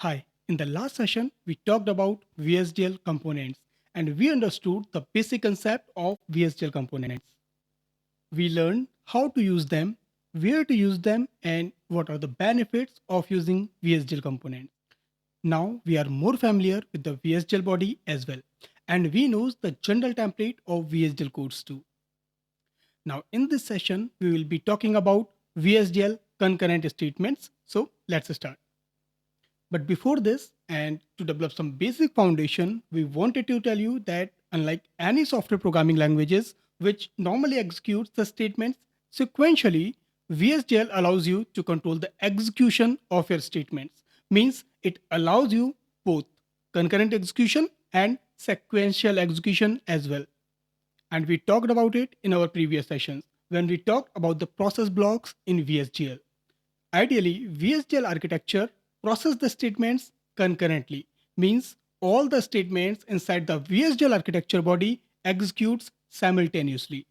Hi, in the last session, we talked about VHDL components and we understood the basic concept of VHDL components. We learned how to use them, where to use them, and what are the benefits of using VHDL components. Now we are more familiar with the VHDL body as well, and we know the general template of VHDL codes too. Now, in this session, we will be talking about VHDL concurrent statements. So, let's start. But before this, and to develop some basic foundation, we wanted to tell you that unlike any software programming languages, which normally executes the statements sequentially, VHDL allows you to control the execution of your statements. Means it allows you both concurrent execution and sequential execution as well. And we talked about it in our previous sessions when we talked about the process blocks in VHDL. Ideally, VHDL architecture process the statements concurrently, means all the statements inside the VHDL architecture body executes simultaneously.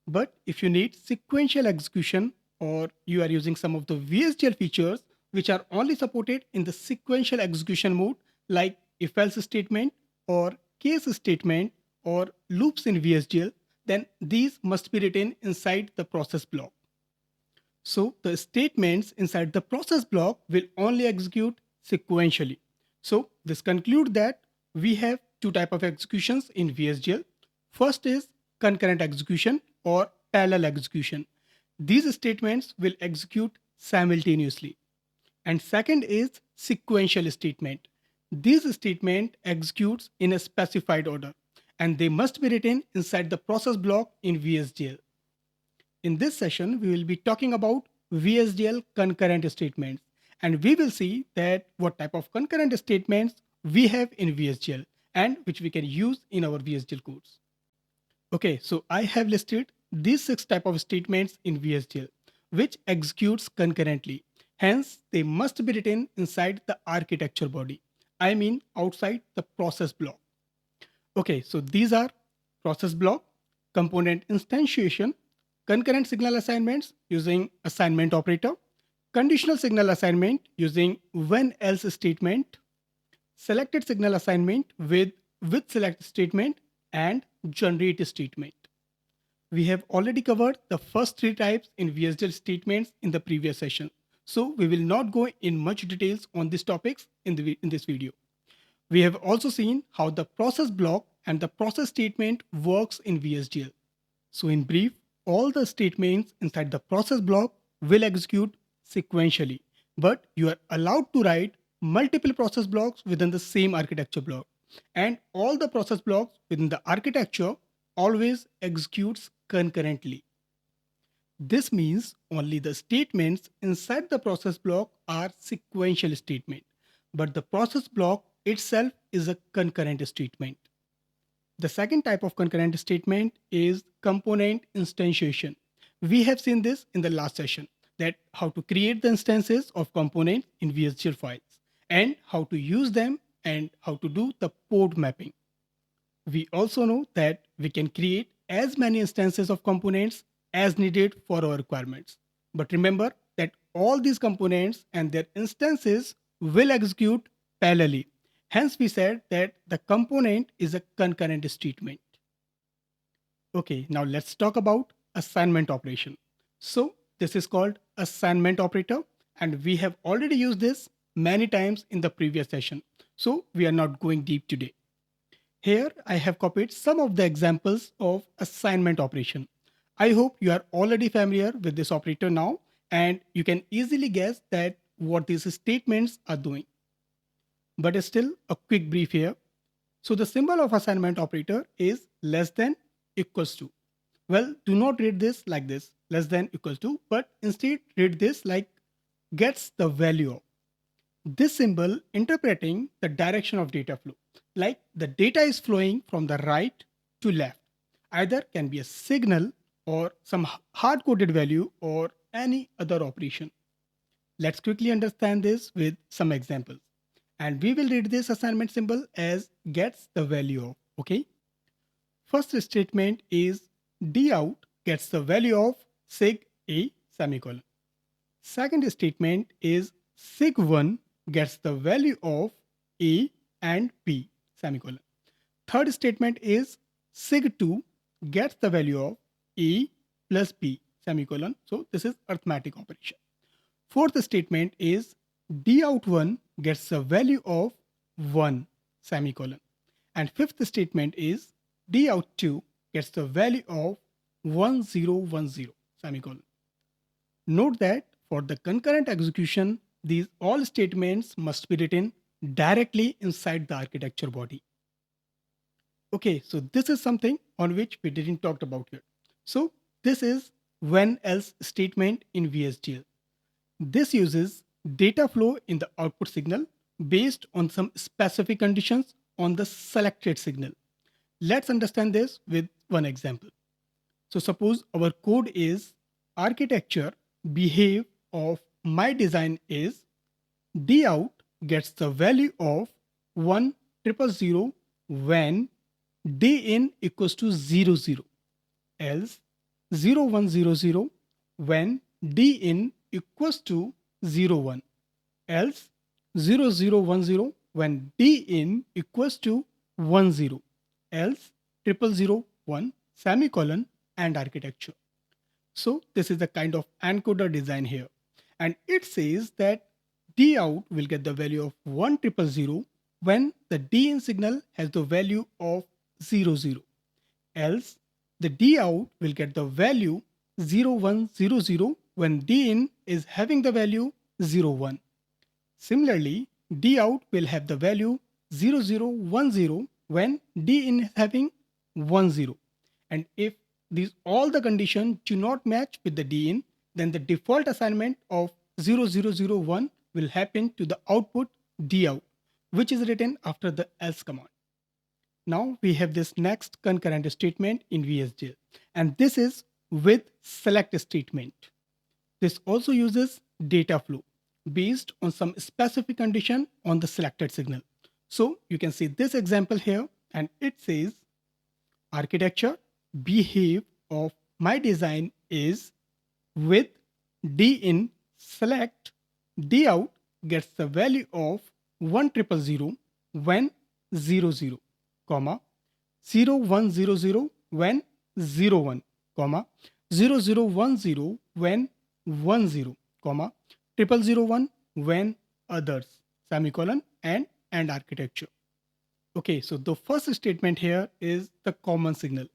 But if you need sequential execution or you are using some of the VHDL features which are only supported in the sequential execution mode like if else statement or case statement or loops in VHDL, then these must be written inside the process block. So the statements inside the process block will only execute sequentially. So this concludes that we have two type of executions in VHDL. First is concurrent execution or parallel execution. These statements will execute simultaneously. And second is sequential statement. These statement executes in a specified order and they must be written inside the process block in VHDL. In this session, we will be talking about VHDL concurrent statements, and we will see that what type of concurrent statements we have in VHDL and which we can use in our VHDL codes. Okay, so I have listed these 6 type of statements in VHDL, which executes concurrently. Hence, they must be written inside the architecture body. I mean outside the process block. Okay, so these are process block, component instantiation, concurrent signal assignments using assignment operator, conditional signal assignment using when else statement, selected signal assignment with select statement, and generate statement. We have already covered the first 3 types in VHDL statements in the previous session. So we will not go in much details on these topics in this video. We have also seen how the process block and the process statement works in VHDL. So in brief, all the statements inside the process block will execute sequentially, but you are allowed to write multiple process blocks within the same architecture block. And all the process blocks within the architecture always executes concurrently. This means only the statements inside the process block are sequential statement, but the process block itself is a concurrent statement. The second type of concurrent statement is component instantiation. We have seen this in the last session, that how to create the instances of components in VHDL files and how to use them and how to do the port mapping. We also know that we can create as many instances of components as needed for our requirements. But remember that all these components and their instances will execute parallelly. Hence, we said that the component is a concurrent statement. Okay, now let's talk about assignment operation. So this is called assignment operator, and we have already used this many times in the previous session. So we are not going deep today. Here I have copied some of the examples of assignment operation. I hope you are already familiar with this operator now and you can easily guess that what these statements are doing. But still a quick brief here. So the symbol of assignment operator is less than equals to. Well, do not read this like this, less than equals to, but instead read this like gets the value of. This symbol interpreting the direction of data flow, like the data is flowing from the right to left. Either can be a signal or some hard-coded value or any other operation. Let's quickly understand this with some examples. And we will read this assignment symbol as gets the value of, okay? First statement is D out gets the value of sig a semicolon. Second statement is sig1 gets the value of A and B, semicolon. Third statement is sig2 gets the value of A plus B, semicolon. So this is arithmetic operation. Fourth statement is dout1 gets the value of 1, semicolon. And fifth statement is dout2 gets the value of 1010, semicolon. Note that for the concurrent execution, these all statements must be written directly inside the architecture body. Okay, so this is something on which we didn't talk about here. So this is when else statement in VHDL. This uses data flow in the output signal based on some specific conditions on the selected signal. Let's understand this with one example. So suppose our code is architecture behave of my design is dout gets the value of 1000 when din equals to 00, else 0100 when din equals to 01, else 0010 when din equals to 10, else 0001, semicolon, and architecture. So this is the kind of encoder design here. And it says that dout will get the value of 1000 when the din signal has the value of 00. Else the dout will get the value 0100 when din is having the value 01. Similarly, dout will have the value 0010 when din is having 10. And if these all the conditions do not match with the din, then the default assignment of 0001 will happen to the output dout, which is written after the else command. Now we have this next concurrent statement in VHDL, and this is with select statement. This also uses data flow based on some specific condition on the selected signal. So you can see this example here, and it says architecture behave of my design is with din select dout gets the value of 1000 when 00, comma 0100 when 01, comma 0010 when 10, comma 0001 when others, semicolon, and architecture. Okay, so the first statement here is the common signal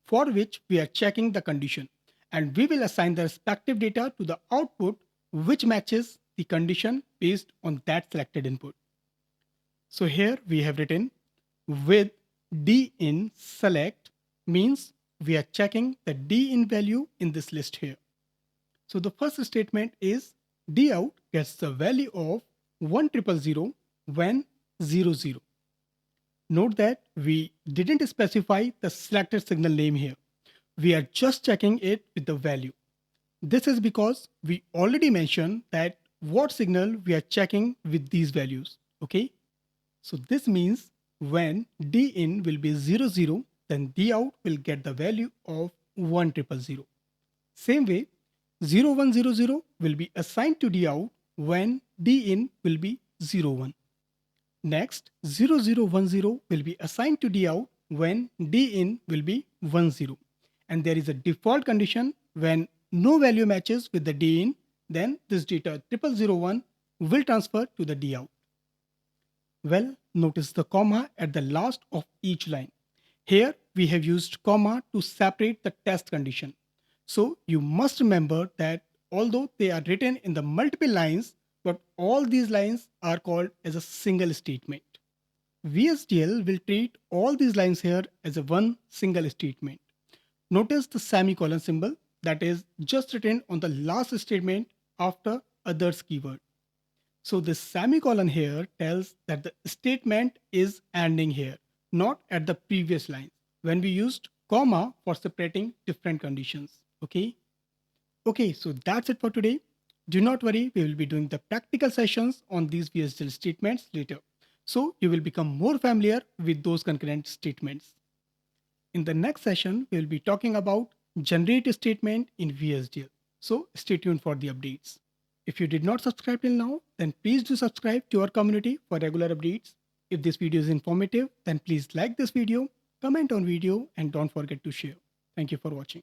for which we are checking the condition, and we will assign the respective data to the output which matches the condition based on that selected input. So here we have written with din select means we are checking the din value in this list here. So the first statement is dout gets the value of 1000 when 00. Note that we didn't specify the selected signal name here. We are just checking it with the value. This is because we already mentioned that what signal we are checking with these values. Okay. So this means when din will be 00, then dout will get the value of 1000. Same way, 0100 will be assigned to dout when din will be 01. Next, 0010 will be assigned to dout when din will be 10. And there is a default condition when no value matches with the din, then this data 0001 will transfer to the dout. Well, notice the comma at the last of each line. Here we have used comma to separate the test condition. So you must remember that although they are written in the multiple lines, but all these lines are called as a single statement. VHDL will treat all these lines here as a one single statement. Notice the semicolon symbol that is just written on the last statement after others keyword. So this semicolon here tells that the statement is ending here, not at the previous line when we used comma for separating different conditions. Okay. Okay, so that's it for today. Do not worry, we will be doing the practical sessions on these VHDL statements later. So you will become more familiar with those concurrent statements. In the next session, we will be talking about generate statement in VHDL. So stay tuned for the updates. If you did not subscribe till now, then please do subscribe to our community for regular updates. If this video is informative, then please like this video, comment on video, and don't forget to share. Thank you for watching.